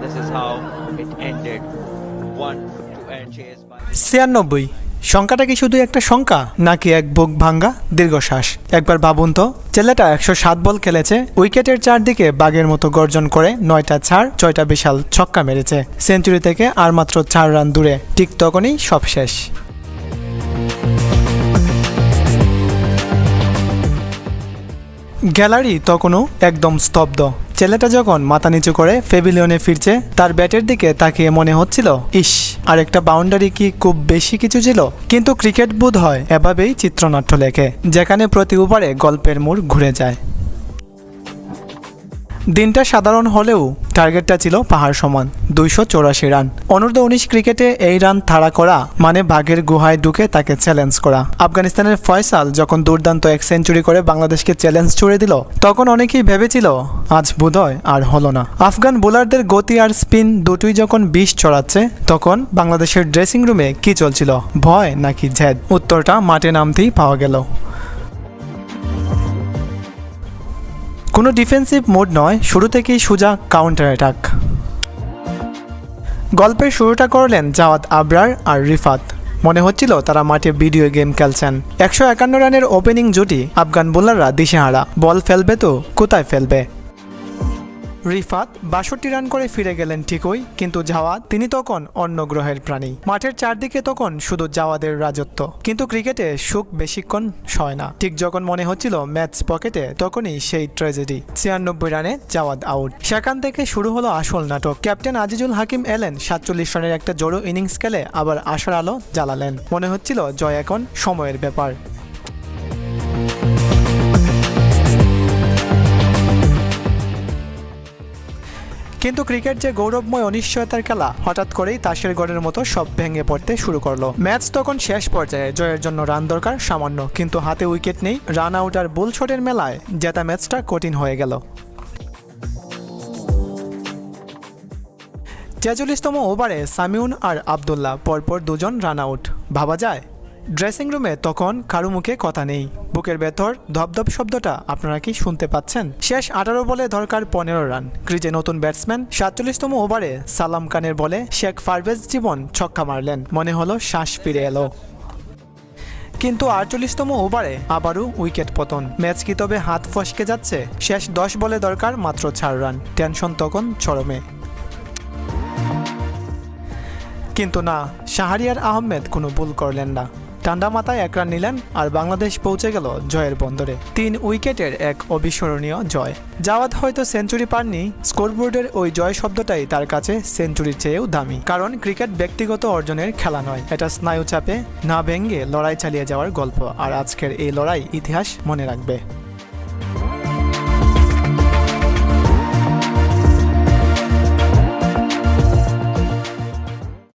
this is how it ended. One to end chase by 96 সংখ্যাটা কি শুধু একটা সংখ্যা নাকি এক বুক ভাঙ্গা দীর্ঘশ্বাস? একবার ভাবুন তো, ছেলেটা 107 বল খেলেছে, উইকেটের চারদিকে বাঘের মতো গর্জন করে 9টা ছাড় 6টা বিশাল ছক্কা মেরেছে, সেঞ্চুরি থেকে আর মাত্র 4 রান দূরে। ঠিক তখনই সব শেষ। গ্যালারি তখনও একদম স্তব্ধ। ছেলেটা যখন মাথা নিচু করে প্যাভিলিয়নে ফিরছে, তার ব্যাটের দিকে তাকিয়ে মনে হচ্ছিল, ইস, আর একটা বাউন্ডারি কি খুব বেশি কিছু ছিল? কিন্তু ক্রিকেট বোধ হয় এভাবেই চিত্রনাট্য লেখে, যেখানে প্রতি ওভারে গল্পের মোড় ঘুরে যায়। দিনটা সাধারণ হলেও টার্গেটটা ছিল পাহাড় সমান, 284 রান। অনূর্ধ্ব-19 ক্রিকেটে এই রান তাড়া করা মানে বাঘের গুহায় ঢুকে তাকে চ্যালেঞ্জ করা। আফগানিস্তানের ফয়সাল যখন দুর্দান্ত এক সেঞ্চুরি করে বাংলাদেশকে চ্যালেঞ্জ ছুড়ে দিল, তখন অনেকেই ভেবেছিল আজ বোধহয় আর হলো না। আফগান বোলারদের গতি আর স্পিন দুটোই যখন বিষ ছড়াচ্ছে, তখন বাংলাদেশের ড্রেসিং রুমে কি চলছিল, ভয় নাকি জেদ? উত্তরটা মাঠে নামতেই পাওয়া গেল। কোনো ডিফেন্সিভ মোড নয়, শুরু থেকেই সোজা কাউন্টার অ্যাটাক। গল্পের শুরুটা করলেন জাওয়াদ আবরার আর রিফাত। মনে হচ্ছিল তারা মাঠে ভিডিও গেম খেলছেন। 151 রানের ওপেনিং জুটি, আফগান বোলাররা দিশেহারা, বল ফেলবে তো কোথায় ফেলবে। রিফাত 62 রান করে ফিরে গেলেন ঠিকই, কিন্তু জাওয়াদ তিনি তখন অন্য গ্রহের প্রাণী। মাঠের চারদিকে তখন শুধু জাওয়াদের রাজত্ব। কিন্তু ক্রিকেটে সুখ বেশিক্ষণ সয় না। ঠিক যখন মনে হচ্ছিল ম্যাচ পকেটে, তখনই সেই ট্র্যাজেডি। 96 রানে জাওয়াদ আউট। সেখান থেকে শুরু হলো আসল নাটক। ক্যাপ্টেন আজিজুল হাকিম এলেন, 47 রানের একটা জোড়ো ইনিংস খেলে আবার আশার আলো জ্বালালেন। মনে হচ্ছিল জয় এখন সময়ের ব্যাপার। কিন্তু ক্রিকেট যে গৌরবময় অনিশ্চয়তার খেলা, হঠাৎ করেই তাসের গড়ের মতো সব ভেঙে পড়তে শুরু করলো। ম্যাচ তখন শেষ পর্যায়ে, জয়ের জন্য রান দরকার সামান্য, কিন্তু হাতে উইকেট নেই। রান আউট আর বোল শটের মেলায় জেতা ম্যাচটা কঠিন হয়ে গেল। 43তম ওভারে সামিউন আর আবদুল্লাহ পরপর দুজন রান আউট। ভাবা যায়? ড্রেসিং রুমে তখন কারো মুখে কথা নেই। বুকের ভেতর ধপধপ শব্দটা আপনারা কি শুনতে পাচ্ছেন? শেষ 18 বলে দরকার 15 রান। ক্রিজে নতুন ব্যাটসম্যান। 47তম ওভারে সালাম খানের বলে শেখ পারভেজ জীবন ছক্কা মারলেন। মনে হলো শ্বাস ফিরে এলো। কিন্তু 48তম ওভারে আবারও উইকেট পতন। ম্যাচ কি তবে হাত ফসকে যাচ্ছে? শেষ 10 বলে দরকার মাত্র 4 রান। টেনশন তখন চরমে। কিন্তু না, শাহরিয়ার আহমেদ কোনো ভুল করলেন না। ঠান্ডা মাথায় 1 রান নিলেন আর বাংলাদেশ পৌঁছে গেল জয়ের বন্দরে। 3 উইকেটের এক অবিস্মরণীয় জয়। জাওয়াদ হয়তো সেঞ্চুরি পাননি, স্কোরবোর্ডের ওই জয় শব্দটাই তার কাছে সেঞ্চুরির চেয়েও দামি। কারণ ক্রিকেট ব্যক্তিগত অর্জনের খেলা নয়, এটা স্নায়ু চাপে না ভেঙে লড়াই চালিয়ে যাওয়ার গল্প। আর আজকের এই লড়াই ইতিহাস মনে রাখবে।